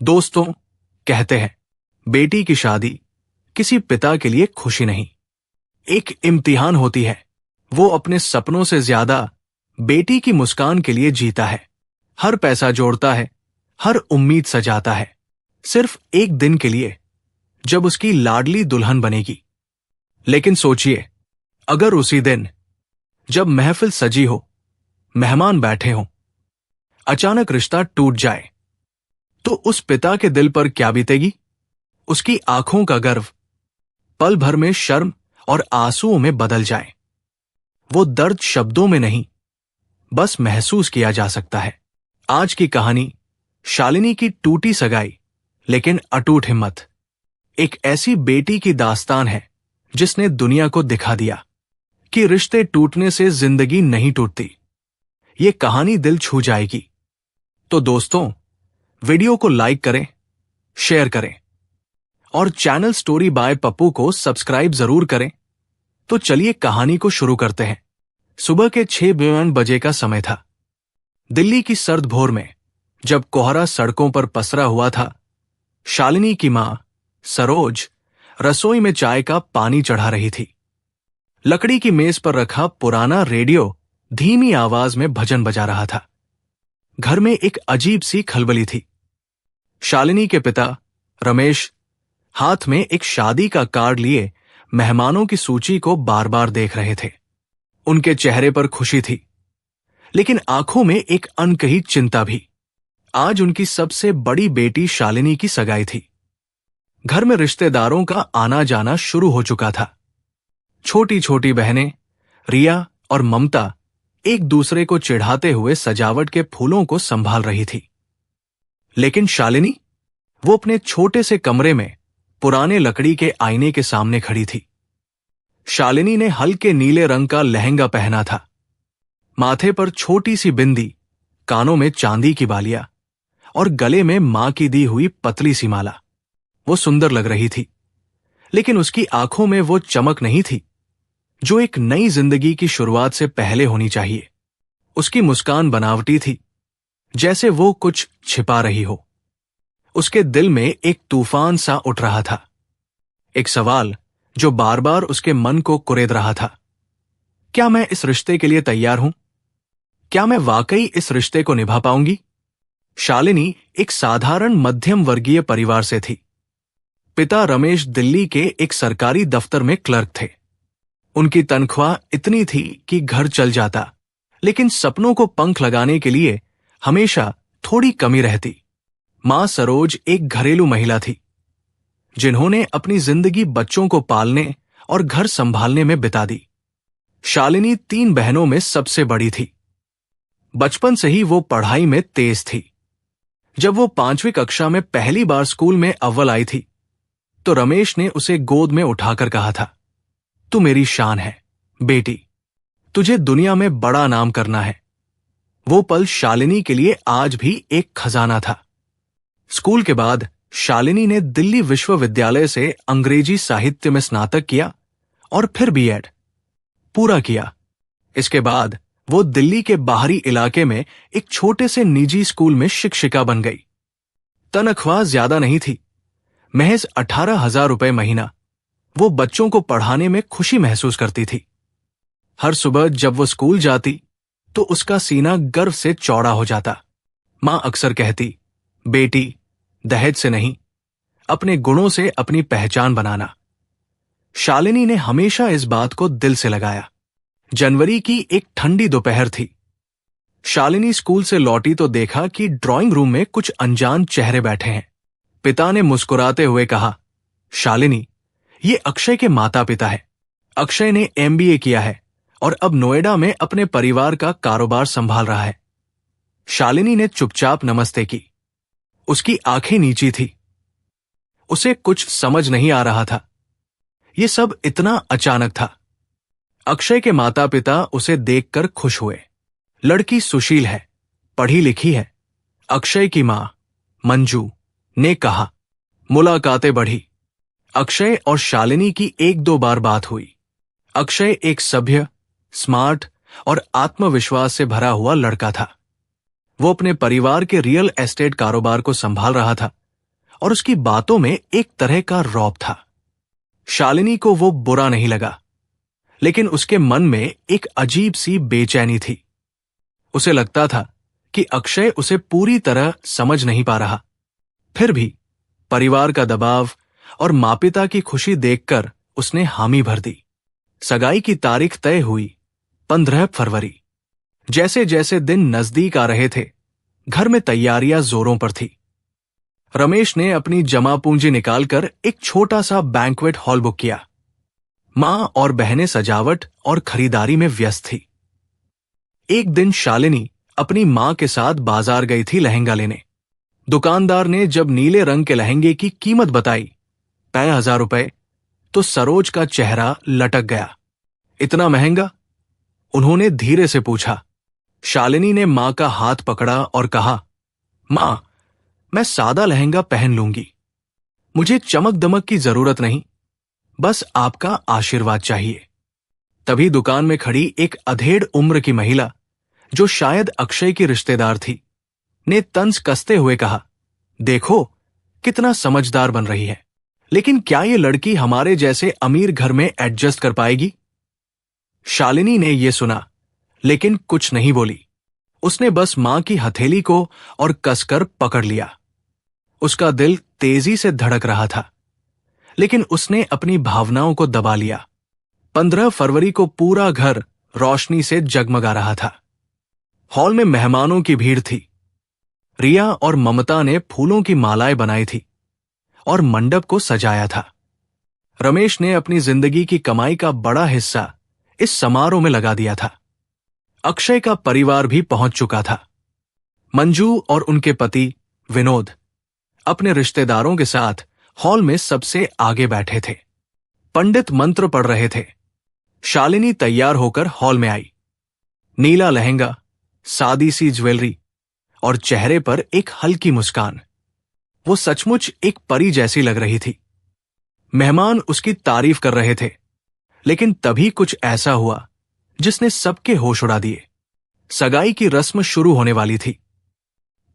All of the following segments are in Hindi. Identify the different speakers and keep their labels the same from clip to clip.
Speaker 1: दोस्तों, कहते हैं बेटी की शादी किसी पिता के लिए खुशी नहीं, एक इम्तिहान होती है। वो अपने सपनों से ज्यादा बेटी की मुस्कान के लिए जीता है, हर पैसा जोड़ता है, हर उम्मीद सजाता है, सिर्फ एक दिन के लिए जब उसकी लाडली दुल्हन बनेगी। लेकिन सोचिए, अगर उसी दिन जब महफिल सजी हो, मेहमान बैठे हों, अचानक रिश्ता टूट जाए, तो उस पिता के दिल पर क्या बीतेगी? उसकी आंखों का गर्व पल भर में शर्म और आंसुओं में बदल जाए। वो दर्द शब्दों में नहीं, बस महसूस किया जा सकता है। आज की कहानी शालिनी की टूटी सगाई लेकिन अटूट हिम्मत, एक ऐसी बेटी की दास्तान है जिसने दुनिया को दिखा दिया कि रिश्ते टूटने से जिंदगी नहीं टूटती। ये कहानी दिल छू जाएगी। तो दोस्तों, वीडियो को लाइक करें, शेयर करें और चैनल स्टोरी बाय पप्पू को सब्सक्राइब जरूर करें। तो चलिए कहानी को शुरू करते हैं। सुबह के 6 बजे का समय था। दिल्ली की सर्द भोर में जब कोहरा सड़कों पर पसरा हुआ था, शालिनी की मां सरोज रसोई में चाय का पानी चढ़ा रही थी। लकड़ी की मेज पर रखा पुराना रेडियो धीमी आवाज में भजन बजा रहा था। घर में एक अजीब सी खलबली थी। शालिनी के पिता रमेश हाथ में एक शादी का कार्ड लिए मेहमानों की सूची को बार बार देख रहे थे। उनके चेहरे पर खुशी थी, लेकिन आंखों में एक अनकही चिंता भी। आज उनकी सबसे बड़ी बेटी शालिनी की सगाई थी। घर में रिश्तेदारों का आना जाना शुरू हो चुका था। छोटी छोटी बहनें रिया और ममता एक दूसरे को चिढ़ाते हुए सजावट के फूलों को संभाल रही थी। लेकिन शालिनी, वो अपने छोटे से कमरे में पुराने लकड़ी के आईने के सामने खड़ी थी। शालिनी ने हल्के नीले रंग का लहंगा पहना था, माथे पर छोटी सी बिंदी, कानों में चांदी की बालियां और गले में मां की दी हुई पतली सी माला। वो सुंदर लग रही थी, लेकिन उसकी आंखों में वो चमक नहीं थी जो एक नई जिंदगी की शुरुआत से पहले होनी चाहिए। उसकी मुस्कान बनावटी थी, जैसे वो कुछ छिपा रही हो। उसके दिल में एक तूफान सा उठ रहा था, एक सवाल जो बार बार उसके मन को कुरेद रहा था। क्या मैं इस रिश्ते के लिए तैयार हूं? क्या मैं वाकई इस रिश्ते को निभा पाऊंगी? शालिनी एक साधारण मध्यम वर्गीय परिवार से थी। पिता रमेश दिल्ली के एक सरकारी दफ्तर में क्लर्क थे। उनकी तनख्वाह इतनी थी कि घर चल जाता, लेकिन सपनों को पंख लगाने के लिए हमेशा थोड़ी कमी रहती। मां सरोज एक घरेलू महिला थी, जिन्होंने अपनी जिंदगी बच्चों को पालने और घर संभालने में बिता दी। शालिनी 3 बहनों में सबसे बड़ी थी। बचपन से ही वो पढ़ाई में तेज थी। जब वो 5वीं कक्षा में पहली बार स्कूल में अव्वल आई थी, तो रमेश ने उसे गोद में उठाकर कहा था, तू मेरी शान है बेटी, तुझे दुनिया में बड़ा नाम करना है। वो पल शालिनी के लिए आज भी एक खजाना था। स्कूल के बाद शालिनी ने दिल्ली विश्वविद्यालय से अंग्रेजी साहित्य में स्नातक किया और फिर बीएड पूरा किया। इसके बाद वो दिल्ली के बाहरी इलाके में एक छोटे से निजी स्कूल में शिक्षिका बन गई। तनख्वाह ज्यादा नहीं थी, महज 18,000 रुपए महीना। वो बच्चों को पढ़ाने में खुशी महसूस करती थी। हर सुबह जब वो स्कूल जाती तो उसका सीना गर्व से चौड़ा हो जाता। मां अक्सर कहती, बेटी, दहेज से नहीं, अपने गुणों से अपनी पहचान बनाना। शालिनी ने हमेशा इस बात को दिल से लगाया। जनवरी की एक ठंडी दोपहर थी। शालिनी स्कूल से लौटी तो देखा कि ड्राइंग रूम में कुछ अनजान चेहरे बैठे हैं। पिता ने मुस्कुराते हुए कहा, शालिनी, ये अक्षय के माता पिता है। अक्षय ने MBA किया है और अब नोएडा में अपने परिवार का कारोबार संभाल रहा है। शालिनी ने चुपचाप नमस्ते की। उसकी आंखें नीची थी। उसे कुछ समझ नहीं आ रहा था। ये सब इतना अचानक था। अक्षय के माता पिता उसे देखकर खुश हुए। लड़की सुशील है, पढ़ी लिखी है। अक्षय की मां मंजू ने कहा। मुलाकातें बढ़ी। अक्षय और शालिनी की 1-2 बार बात हुई। अक्षय एक सभ्य, स्मार्ट और आत्मविश्वास से भरा हुआ लड़का था। वो अपने परिवार के रियल एस्टेट कारोबार को संभाल रहा था और उसकी बातों में एक तरह का रौब था। शालिनी को वो बुरा नहीं लगा, लेकिन उसके मन में एक अजीब सी बेचैनी थी। उसे लगता था कि अक्षय उसे पूरी तरह समझ नहीं पा रहा। फिर भी परिवार का दबाव और माँ-पिता की खुशी देखकर उसने हामी भर दी। सगाई की तारीख तय हुई 15 फरवरी। जैसे जैसे दिन नजदीक आ रहे थे, घर में तैयारियां जोरों पर थी। रमेश ने अपनी जमा पूंजी निकालकर एक छोटा सा बैंक्वेट हॉल बुक किया। मां और बहनें सजावट और खरीदारी में व्यस्त थी। एक दिन शालिनी अपनी मां के साथ बाजार गई थी लहंगा लेने। दुकानदार ने जब नीले रंग के लहंगे की कीमत बताई 5,000 रुपए, तो सरोज का चेहरा लटक गया। इतना महंगा? उन्होंने धीरे से पूछा। शालिनी ने मां का हाथ पकड़ा और कहा, मां, मैं सादा लहंगा पहन लूंगी। मुझे चमक दमक की जरूरत नहीं, बस आपका आशीर्वाद चाहिए। तभी दुकान में खड़ी एक अधेड़ उम्र की महिला, जो शायद अक्षय की रिश्तेदार थी, ने तंज कसते हुए कहा, देखो कितना समझदार बन रही है, लेकिन क्या ये लड़की हमारे जैसे अमीर घर में एडजस्ट कर पाएगी? शालिनी ने यह सुना, लेकिन कुछ नहीं बोली। उसने बस मां की हथेली को और कसकर पकड़ लिया। उसका दिल तेजी से धड़क रहा था, लेकिन उसने अपनी भावनाओं को दबा लिया। 15 फरवरी को पूरा घर रोशनी से जगमगा रहा था। हॉल में मेहमानों की भीड़ थी। रिया और ममता ने फूलों की मालाएं बनाई थी और मंडप को सजाया था। रमेश ने अपनी जिंदगी की कमाई का बड़ा हिस्सा इस समारोह में लगा दिया था। अक्षय का परिवार भी पहुंच चुका था। मंजू और उनके पति विनोद अपने रिश्तेदारों के साथ हॉल में सबसे आगे बैठे थे। पंडित मंत्र पढ़ रहे थे। शालिनी तैयार होकर हॉल में आई। नीला लहंगा, सादी सी ज्वेलरी और चेहरे पर एक हल्की मुस्कान। वो सचमुच एक परी जैसी लग रही थी। मेहमान उसकी तारीफ कर रहे थे, लेकिन तभी कुछ ऐसा हुआ जिसने सबके होश उड़ा दिए। सगाई की रस्म शुरू होने वाली थी।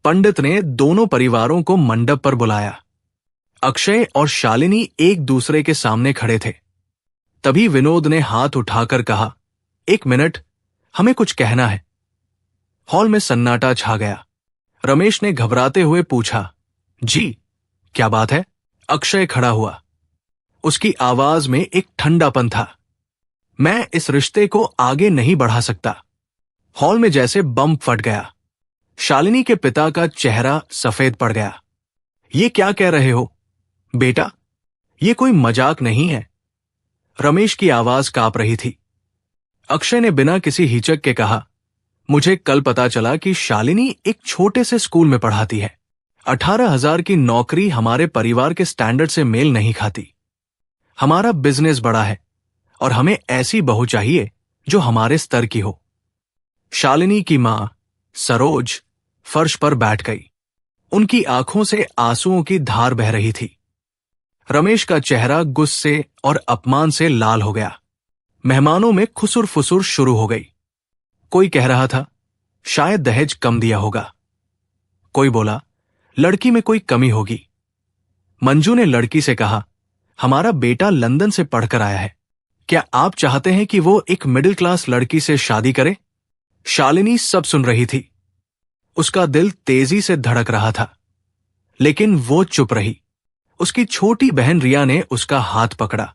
Speaker 1: पंडित ने दोनों परिवारों को मंडप पर बुलाया। अक्षय और शालिनी एक दूसरे के सामने खड़े थे। तभी विनोद ने हाथ उठाकर कहा, 1 मिनट, हमें कुछ कहना है। हॉल में सन्नाटा छा गया। रमेश ने घबराते हुए पूछा, जी क्या बात है? अक्षय खड़ा हुआ। उसकी आवाज में एक ठंडापन था। मैं इस रिश्ते को आगे नहीं बढ़ा सकता। हॉल में जैसे बम फट गया। शालिनी के पिता का चेहरा सफेद पड़ गया। ये क्या कह रहे हो बेटा? ये कोई मजाक नहीं है। रमेश की आवाज कांप रही थी। अक्षय ने बिना किसी हिचक के कहा, मुझे कल पता चला कि शालिनी एक छोटे से स्कूल में पढ़ाती है। 18,000 की नौकरी हमारे परिवार के स्टैंडर्ड से मेल नहीं खाती। हमारा बिजनेस बड़ा है और हमें ऐसी बहू चाहिए जो हमारे स्तर की हो। शालिनी की मां सरोज फर्श पर बैठ गई। उनकी आंखों से आंसुओं की धार बह रही थी। रमेश का चेहरा गुस्से और अपमान से लाल हो गया। मेहमानों में खुसुर फुसुर शुरू हो गई। कोई कह रहा था, शायद दहेज कम दिया होगा। कोई बोला, लड़की में कोई कमी होगी। मंजू ने लड़की से कहा, हमारा बेटा लंदन से पढ़कर आया है, क्या आप चाहते हैं कि वो एक मिडिल क्लास लड़की से शादी करे? शालिनी सब सुन रही थी। उसका दिल तेजी से धड़क रहा था, लेकिन वो चुप रही। उसकी छोटी बहन रिया ने उसका हाथ पकड़ा,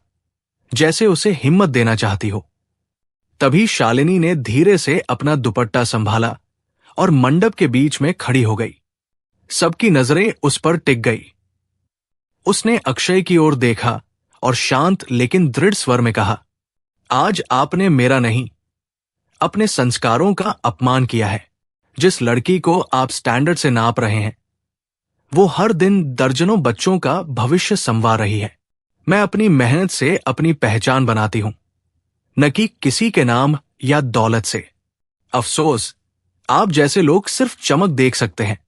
Speaker 1: जैसे उसे हिम्मत देना चाहती हो। तभी शालिनी ने धीरे से अपना दुपट्टा संभाला और मंडप के बीच में खड़ी हो गई। सबकी नजरें उस पर टिक गई। उसने अक्षय की ओर देखा और शांत लेकिन दृढ़ स्वर में कहा, आज आपने मेरा नहीं, अपने संस्कारों का अपमान किया है। जिस लड़की को आप स्टैंडर्ड से नाप रहे हैं, वो हर दिन दर्जनों बच्चों का भविष्य संवार रही है। मैं अपनी मेहनत से अपनी पहचान बनाती हूं, न कि किसी के नाम या दौलत से। अफसोस, आप जैसे लोग सिर्फ चमक देख सकते हैं,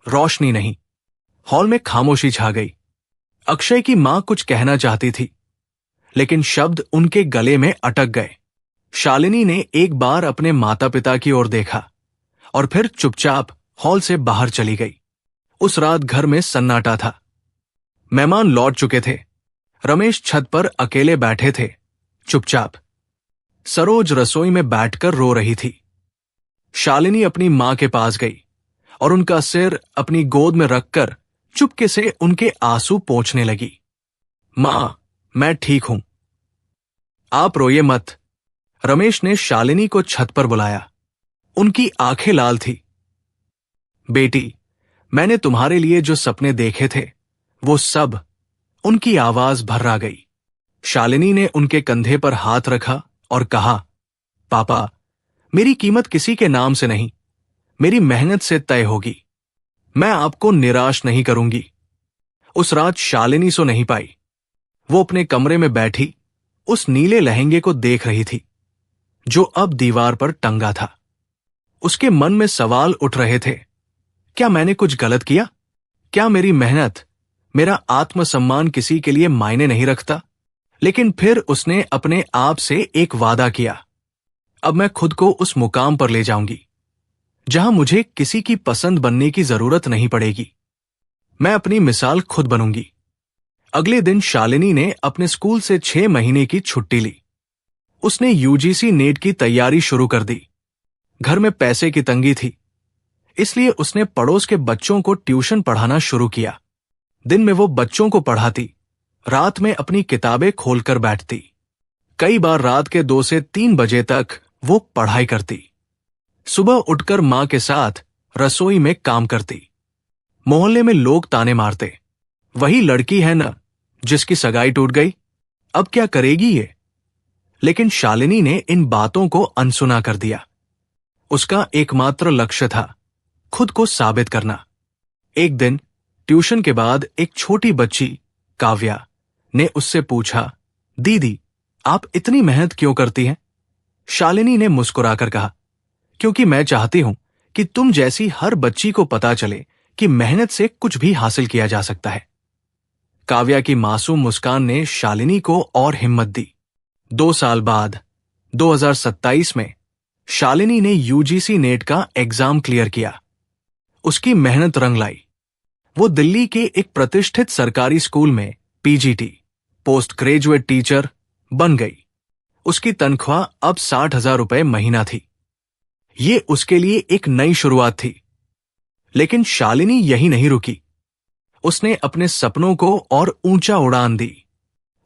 Speaker 1: रोशनी नहीं। हॉल में खामोशी छा गई। अक्षय की मां कुछ कहना चाहती थी, लेकिन शब्द उनके गले में अटक गए। शालिनी ने एक बार अपने माता पिता की ओर देखा और फिर चुपचाप हॉल से बाहर चली गई। उस रात घर में सन्नाटा था। मेहमान लौट चुके थे। रमेश छत पर अकेले बैठे थे, चुपचाप। सरोज रसोई में बैठकर रो रही थी। शालिनी अपनी मां के पास गई और उनका सिर अपनी गोद में रखकर चुपके से उनके आंसू पोंछने लगी। मां, मैं ठीक हूं, आप रोइए मत। रमेश ने शालिनी को छत पर बुलाया। उनकी आंखें लाल थी। बेटी, मैंने तुम्हारे लिए जो सपने देखे थे वो सब। उनकी आवाज भर्रा गई। शालिनी ने उनके कंधे पर हाथ रखा और कहा, पापा, मेरी कीमत किसी के नाम से नहीं, मेरी मेहनत से तय होगी। मैं आपको निराश नहीं करूंगी। उस रात शालिनी सो नहीं पाई। वो अपने कमरे में बैठी उस नीले लहंगे को देख रही थी जो अब दीवार पर टंगा था। उसके मन में सवाल उठ रहे थे, क्या मैंने कुछ गलत किया? क्या मेरी मेहनत, मेरा आत्मसम्मान किसी के लिए मायने नहीं रखता? लेकिन फिर उसने अपने आप से एक वादा किया, अब मैं खुद को उस मुकाम पर ले जाऊंगी जहां मुझे किसी की पसंद बनने की जरूरत नहीं पड़ेगी। मैं अपनी मिसाल खुद बनूंगी। अगले दिन शालिनी ने अपने स्कूल से 6 महीने की छुट्टी ली। उसने यूजीसी नेट की तैयारी शुरू कर दी। घर में पैसे की तंगी थी, इसलिए उसने पड़ोस के बच्चों को ट्यूशन पढ़ाना शुरू किया। दिन में वो बच्चों को पढ़ाती, रात में अपनी किताबें खोलकर बैठती। कई बार रात के 2 से 3 बजे तक वो पढ़ाई करती। सुबह उठकर मां के साथ रसोई में काम करती। मोहल्ले में लोग ताने मारते, वही लड़की है ना जिसकी सगाई टूट गई, अब क्या करेगी ये? लेकिन शालिनी ने इन बातों को अनसुना कर दिया। उसका एकमात्र लक्ष्य था खुद को साबित करना। एक दिन ट्यूशन के बाद एक छोटी बच्ची, काव्या, ने उससे पूछा, दीदी, आप इतनी मेहनत क्यों करती हैं? शालिनी ने मुस्कुराकर कहा, क्योंकि मैं चाहती हूं कि तुम जैसी हर बच्ची को पता चले कि मेहनत से कुछ भी हासिल किया जा सकता है। काव्या की मासूम मुस्कान ने शालिनी को और हिम्मत दी। 2 साल बाद 2027 में शालिनी ने यूजीसी नेट का एग्जाम क्लियर किया। उसकी मेहनत रंग लाई। वो दिल्ली के एक प्रतिष्ठित सरकारी स्कूल में पीजीटी, पोस्ट ग्रेजुएट टीचर, बन गई। उसकी तनख्वाह अब 60,000 रुपए महीना थी। ये उसके लिए एक नई शुरुआत थी। लेकिन शालिनी यही नहीं रुकी। उसने अपने सपनों को और ऊंचा उड़ान दी।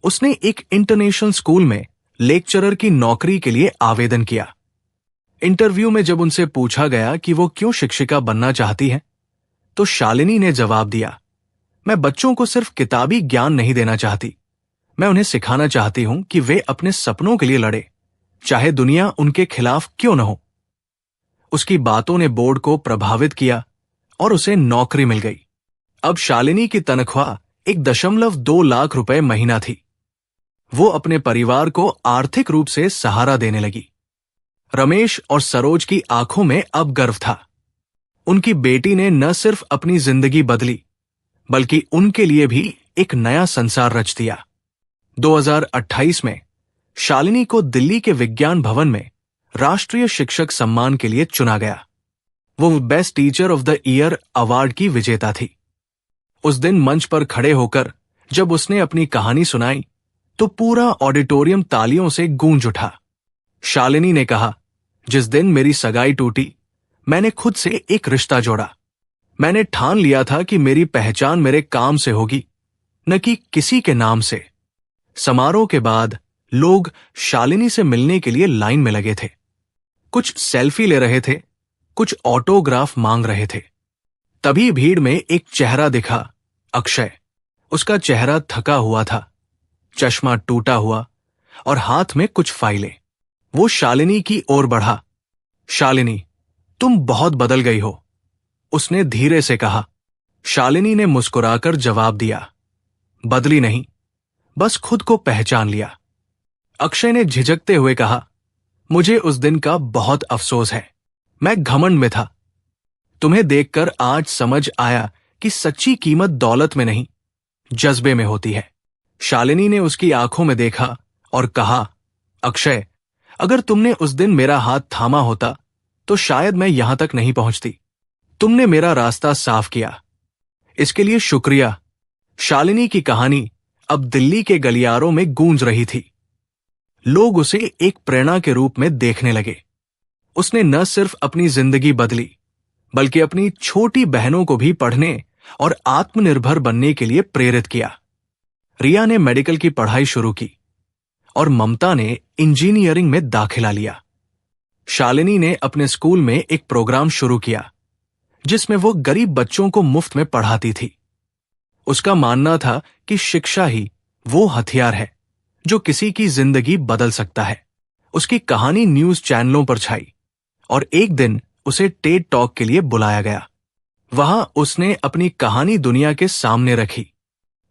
Speaker 1: उसने एक इंटरनेशनल स्कूल में लेक्चरर की नौकरी के लिए आवेदन किया। इंटरव्यू में जब उनसे पूछा गया कि वो क्यों शिक्षिका बनना चाहती है, तो शालिनी ने जवाब दिया, मैं बच्चों को सिर्फ किताबी ज्ञान नहीं देना चाहती, मैं उन्हें सिखाना चाहती हूं कि वे अपने सपनों के लिए लड़े, चाहे दुनिया उनके खिलाफ क्यों न हो। उसकी बातों ने बोर्ड को प्रभावित किया और उसे नौकरी मिल गई। अब शालिनी की तनख्वाह 1.2 लाख रुपए महीना थी। वो अपने परिवार को आर्थिक रूप से सहारा देने लगी। रमेश और सरोज की आंखों में अब गर्व था। उनकी बेटी ने न सिर्फ अपनी जिंदगी बदली, बल्कि उनके लिए भी एक नया संसार रच दिया। 2028 में शालिनी को दिल्ली के विज्ञान भवन में राष्ट्रीय शिक्षक सम्मान के लिए चुना गया। वो best teacher of the year award की विजेता थी। उस दिन मंच पर खड़े होकर जब उसने अपनी कहानी सुनाई, तो पूरा ऑडिटोरियम तालियों से गूंज उठा। शालिनी ने कहा, जिस दिन मेरी सगाई टूटी, मैंने खुद से एक रिश्ता जोड़ा। मैंने ठान लिया था कि मेरी पहचान मेरे काम से होगी, न कि किसी के नाम से। समारोह के बाद लोग शालिनी से मिलने के लिए लाइन में लगे थे। कुछ सेल्फी ले रहे थे, कुछ ऑटोग्राफ मांग रहे थे। तभी भीड़ में एक चेहरा दिखा, अक्षय। उसका चेहरा थका हुआ था, चश्मा टूटा हुआ और हाथ में कुछ फाइलें। वो शालिनी की ओर बढ़ा। शालिनी, तुम बहुत बदल गई हो, उसने धीरे से कहा। शालिनी ने मुस्कुराकर जवाब दिया, बदली नहीं, बस खुद को पहचान लिया। अक्षय ने झिझकते हुए कहा, मुझे उस दिन का बहुत अफसोस है, मैं घमंड में था। तुम्हें देखकर आज समझ आया कि सच्ची कीमत दौलत में नहीं, जज्बे में होती है। शालिनी ने उसकी आंखों में देखा और कहा, अक्षय, अगर तुमने उस दिन मेरा हाथ थामा होता तो शायद मैं यहां तक नहीं पहुंचती। तुमने मेरा रास्ता साफ किया, इसके लिए शुक्रिया। शालिनी की कहानी अब दिल्ली के गलियारों में गूंज रही थी। लोग उसे एक प्रेरणा के रूप में देखने लगे। उसने न सिर्फ अपनी जिंदगी बदली, बल्कि अपनी छोटी बहनों को भी पढ़ने और आत्मनिर्भर बनने के लिए प्रेरित किया। रिया ने मेडिकल की पढ़ाई शुरू की और ममता ने इंजीनियरिंग में दाखिला लिया। शालिनी ने अपने स्कूल में एक प्रोग्राम शुरू किया जिसमें वो गरीब बच्चों को मुफ्त में पढ़ाती थी। उसका मानना था कि शिक्षा ही वो हथियार है जो किसी की जिंदगी बदल सकता है। उसकी कहानी न्यूज चैनलों पर छाई और एक दिन उसे टेड टॉक के लिए बुलाया गया। वहां उसने अपनी कहानी दुनिया के सामने रखी।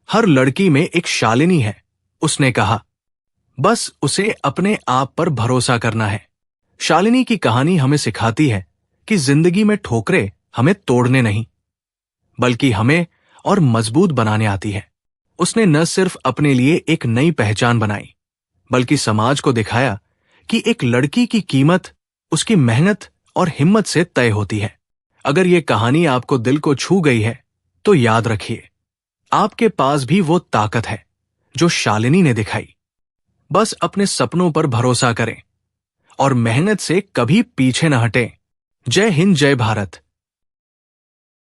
Speaker 1: हर लड़की में एक शालिनी है, उसने कहा। बस उसे अपने आप पर भरोसा करना है। शालिनी की कहानी हमें सिखाती है कि जिंदगी में ठोकरें हमें तोड़ने नहीं, बल्कि हमें और मजबूत बनाने आती है। उसने न सिर्फ अपने लिए एक नई पहचान बनाई, बल्कि समाज को दिखाया कि एक लड़की की कीमत उसकी मेहनत और हिम्मत से तय होती है। अगर ये कहानी आपको दिल को छू गई है, तो याद रखिए, आपके पास भी वो ताकत है जो शालिनी ने दिखाई। बस अपने सपनों पर भरोसा करें और मेहनत से कभी पीछे न हटें। जय हिंद, जय भारत।